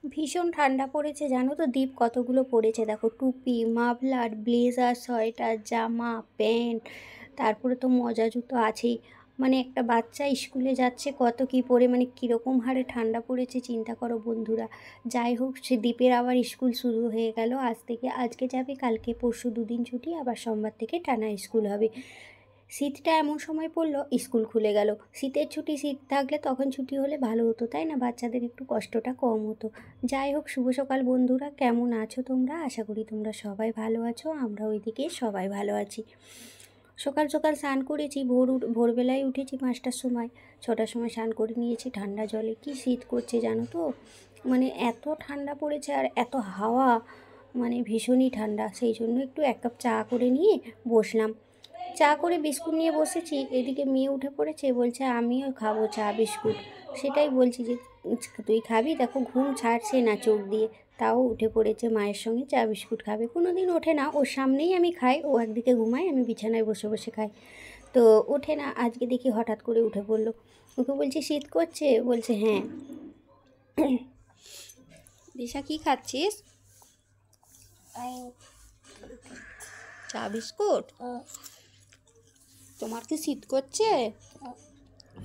ভীষণ ঠান্ডা পড়েছে জানো তো। দীপ কতগুলো পড়েছে দেখো, টুপি, মাফলার, ব্লেজার, সোয়েটার, জামা, প্যান্ট, তারপরে তো মজা জুতো আছেই। মানে একটা বাচ্চা স্কুলে যাচ্ছে কত কী পরে, মানে কীরকম হারে ঠান্ডা পড়েছে চিন্তা করো বন্ধুরা। যাই হোক, সে দীপের আবার স্কুল শুরু হয়ে গেল আজ থেকে। আজকে যাবে, কালকে পরশু দুদিন ছুটি, আবার সোমবার থেকে টানা স্কুল হবে। শীতটা এমন সময় পড়লো স্কুল খুলে গেল। শীতের ছুটি, শীত থাকলে তখন ছুটি হলে ভালো হতো তাই না, বাচ্চাদের একটু কষ্টটা কম হতো। যাই হোক, শুভ সকাল বন্ধুরা, কেমন আছো তোমরা? আশা করি তোমরা সবাই ভালো আছো, আমরা ওইদিকে সবাই ভালো আছি। সকাল সকাল স্নান করেছি, ভোরবেলায় উঠেছি 5টার সময়, 6টার সময় স্নান করে নিয়েছি ঠান্ডা জলে। কি শীত করছে জানো তো, মানে এত ঠান্ডা পড়েছে আর এত হাওয়া, মানে ভীষণই ঠান্ডা। সেই জন্য একটু 1 কাপ চা করে নিয়ে বসলাম। চা করে বিস্কুট নিয়ে বসেছি, এদিকে মেয়ে উঠে পড়েছে, বলছে আমিও খাবো চা বিস্কুট। সেটাই বলছি যে তুই খাবি, দেখো ঘুম ছাড়ছে না চোখ দিয়ে, তাও উঠে পড়েছে মায়ের সঙ্গে চা বিস্কুট খাবে। কোনো দিন ওঠে না, ওর সামনেই আমি খাই, ও একদিকে ঘুমায়, আমি বিছানায় বসে বসে খাই, তো ওঠে না। আজকে দেখি হঠাৎ করে উঠে পড়লো। ওকে বলছি শীত করছে, বলছে হ্যাঁ। দিশা কি খাচ্ছিস? চা বিস্কুট। তোমার কি শীত করছে?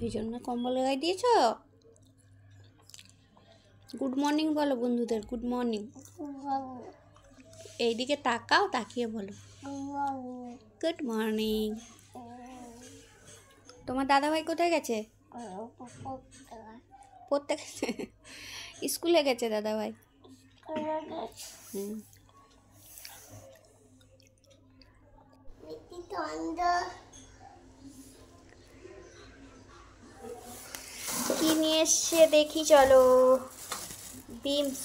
এই জন্য কম্বল গায়ে দিয়েছ? গুড মর্নিং বলো বন্ধুদের, গুড মর্নিং। এইদিকে তাকাও, তাকিয়ে বলো গুড মর্নিং। তোমার দাদাভাই কোথায় গেছে? পড়তে গেছে, স্কুলে গেছে দাদাভাই। কি নিয়ে এসছে দেখি চলো। বিনস,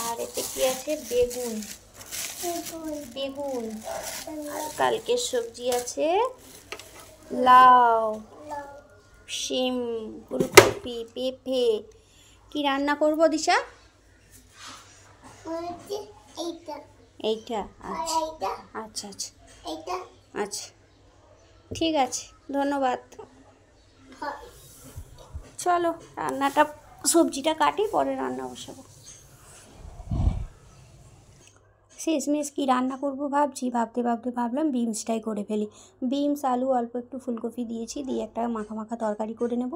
আর এতে কি আছে? বেগুন, বেগুন। আর কালকের সবজি আছে লাউ, শিম, ফুলকপি, পেঁপে। কি রান্না করবো দিশা? এইটা আচ্ছা আচ্ছা আচ্ছা আচ্ছা, ঠিক আছে, ধন্যবাদ। চলো রান্নাটা, সবজিটা কাটি, পরে রান্না বসাবো। শেষমেশ কী রান্না করব ভাবছি, ভাবতে ভাবতে ভাবলাম বিনসটাই করে ফেলি। বিনস, আলু, অল্প একটু ফুলকপি দিয়েছি, দিয়ে একটা মাখা মাখা তরকারি করে নেব।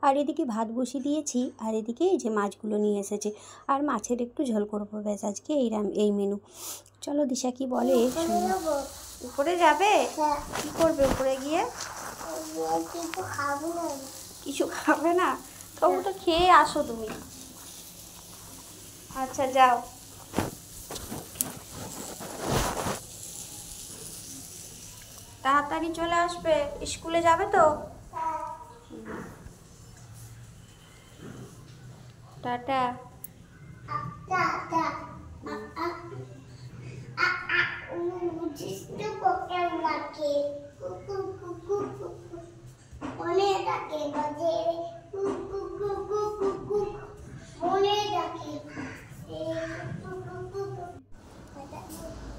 আর এদিকে ভাত বসিয়ে দিয়েছি, আর এদিকে এই যে মাছগুলো নিয়ে এসেছে, আর মাছের একটু ঝোল করবো, ব্যাস আজকে এই মেনু। চলো দিশা কি বলে। উপরে যাবে? কি করবে উপরে গিয়ে? কিছু খাবে না? তবু তো খেয়ে আসো তুমি। আচ্ছা যাও। তাড়াতাড়ি চলে আসবে, স্কুলে যাবে তো। টাটা।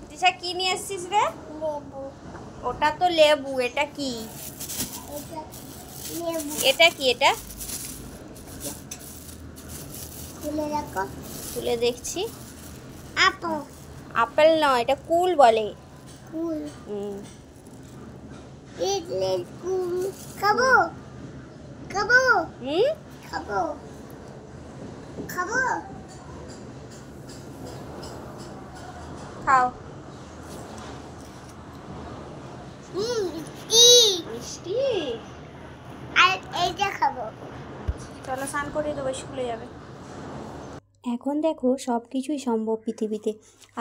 দিশা কি নিয়ে এসছিস রে? ওটা তো লেবু, এটা কি? এটা কি? এটা তুলে দেখছি। আপেল নয়, এটা কুল বলে। খাবো খাবো হুম, খাবো খাবো খাও। মিষ্টি আর এইটা খাবো। চলো স্নান করে দেবো, স্কুলে যাবে। এখন দেখো সব কিছুই সম্ভব পৃথিবীতে।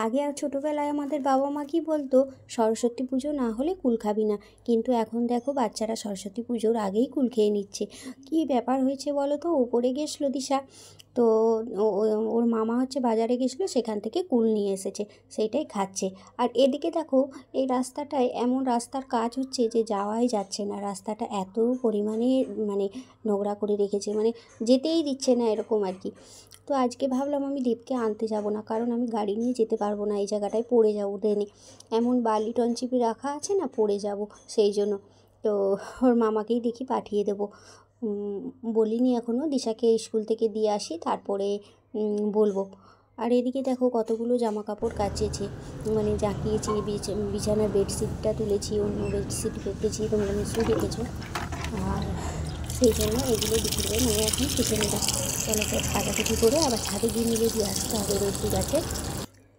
আগে আর ছোটোবেলায় আমাদের বাবা মা কি বলতো, সরস্বতী পুজো না হলে কুল খাবি না, কিন্তু এখন দেখো বাচ্চারা সরস্বতী পুজোর আগেই কুল খেয়ে নিচ্ছে। কি ব্যাপার হয়েছে বলো তো? ওপরে গেছিলো দিশা, তো ওর মামা হচ্ছে বাজারে গেছিলো, সেখান থেকে কুল নিয়ে এসেছে, সেইটাই খাচ্ছে। আর এদিকে দেখো এই রাস্তাটায় এমন রাস্তার কাজ হচ্ছে যে যাওয়াই যাচ্ছে না, রাস্তাটা এত পরিমাণে মানে নোংরা করে রেখেছে, মানে যেতেই দিচ্ছে না এরকম আর কি। তো আজকে ভাবলাম আমি দীপকে আনতে যাব না, কারণ আমি গাড়ি নিয়ে যেতে পারবো না, এই জায়গাটায় পড়ে যাবো ট্রেনে, এমন বালি টনচিপি রাখা আছে না, পড়ে যাব সেই জন্য। তো ওর মামাকেই দেখি পাঠিয়ে দেবো। বলিনি এখনও, দিশাকে স্কুল থেকে দিয়ে আসি তারপরে বলবো। আর এদিকে দেখো কতগুলো জামা কাপড় কাচেছে, মানে জাকিয়েছি, বিছানার বেডশিটটা তুলেছি, অন্য বেডশিট পেতেছি, তোমরা নিশ্চয়ই দেখেছো। আর সেই জন্য এগুলো বিকেলে মানে এখন কেটে নেবো। চলো তো কাটাকুটি করে আবার ছাদে গিয়ে মিলে দিয়ে আসতে হবে রোদ্দুর গাছে।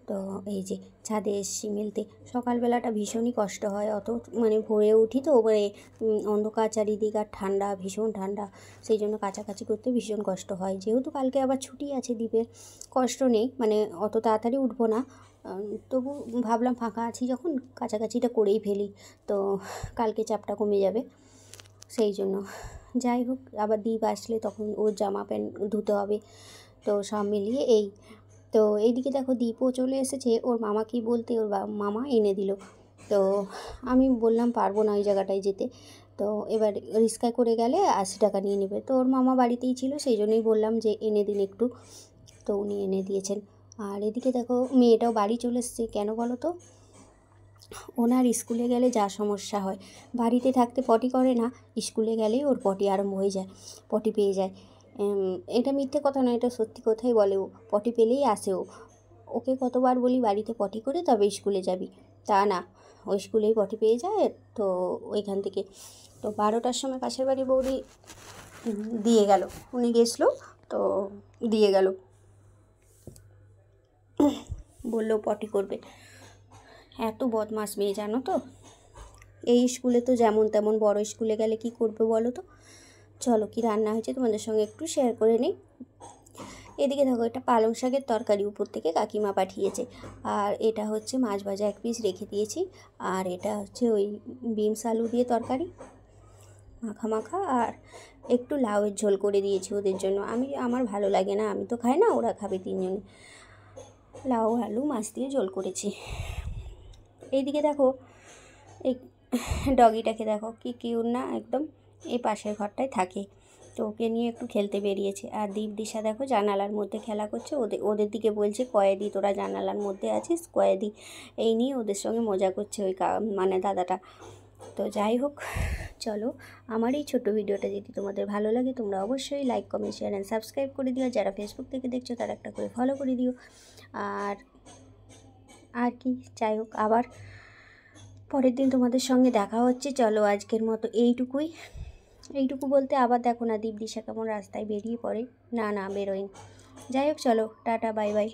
তো এই যে ছাদে এসছি মিলতে, সকালবেলাটা ভীষণই কষ্ট হয়, অত মানে ভোরে উঠি তো, মানে অন্ধকার চারিদিক আর ঠান্ডা, ভীষণ ঠান্ডা, সেই জন্য কাচাকাচি করতে ভীষণ কষ্ট হয়। যেহেতু কালকে আবার ছুটি আছে দ্বীপের, কষ্ট নেই, মানে অত তাড়াতাড়ি উঠবো না, তবু ভাবলাম ফাঁকা আছি যখন কাচাকাচিটা করেই ফেলি, তো কালকে চাপটা কমে যাবে, সেই জন্য। যাই হোক, আবার দ্বীপ আসলে তখন ওর জামা প্যান্ট ধুতে হবে, তো সব মিলিয়ে এই। তো এইদিকে দেখো দীপও চলে এসেছে, ওর মামাকেই বলতে ওর মামা এনে দিল। তো আমি বললাম পারবো না ওই জায়গাটায় যেতে, তো এবার রিক্সায় করে গেলে 80 টাকা নিয়ে নেবে, তো ওর মামা বাড়িতেই ছিল, সেই জন্যই বললাম যে এনে দিন একটু, তো উনি এনে দিয়েছেন। আর এদিকে দেখো মেয়েটাও বাড়ি চলে এসছে, কেন বলো তো, ওনার স্কুলে গেলে যা সমস্যা হয়, বাড়িতে থাকতে পটি করে না, স্কুলে গেলেই ওর পটি আরম্ভ হয়ে যায়, পটি পেয়ে যায়। এটা মিথ্যে কথা নয়, এটা সত্যি কথাই বলে, ও পটি পেলেই আসে। ওকে কতবার বলি বাড়িতে পটি করে তবে স্কুলে যাবি, তা না, ওই স্কুলেই পটি পেয়ে যায়। তো ওইখান থেকে তো 12টার সময় পাশের বাড়ি বৌদি দিয়ে গেল, উনি গেছিলো তো দিয়ে গেল, বললো পটি করবে। এত বদমাস মেয়ে জানো তো, এই স্কুলে তো যেমন তেমন, বড় স্কুলে গেলে কি করবে বলো তো। চলো কি রান্না হয়েছে তোমাদের সঙ্গে একটু শেয়ার করে নিই। এদিকে দেখো এটা পালং শাকের তরকারি, উপর থেকে কাকিমা পাঠিয়েছে, আর এটা হচ্ছে মাছ ভাজা 1 পিস রেখে দিয়েছি, আর এটা হচ্ছে ওই বিনস আলু দিয়ে তরকারি মাখা মাখা, আর একটু লাউয়ের ঝোল করে দিয়েছি ওদের জন্য, আমার ভালো লাগে না, আমি তো খাই না, ওরা খাবে 3 জনে। লাউ আলু মাছ দিয়ে ঝোল করেছি। এইদিকে দেখো এই ডগিটাকে দেখো কি কিউট না একদম, এই পাশের ঘরটায় থাকে, তো ওকে নিয়ে একটু খেলতে বেরিয়েছে। আর দীপ দিশা দেখো জানালার মধ্যে খেলা করছে, ওদের দিকে বলছে কয়েদি তোরা জানালার মধ্যে আছিস, কয়েদি, এই নিয়ে ওদের সঙ্গে মজা করছে ওই মানে দাদাটা। তো যাই হোক, চলো, আমার এই ছোট্ট ভিডিওটা যদি তোমাদের ভালো লাগে তোমরা অবশ্যই like comment share and subscribe করে দিও, যারা ফেসবুক থেকে দেখছো তারা একটা করে ফলো করে দিও। আর কি, যাই হোক, আবার পরের দিন তোমাদের সঙ্গে দেখা হচ্ছে। চলো আজকের মতো এইটুকু বলতে আবার দেখো না দীপ দিশা কেমন রাস্তায় বেরিয়ে পড়ে, না বেরোয়নি। যাই হোক, চলো টাটা, বাই বাই।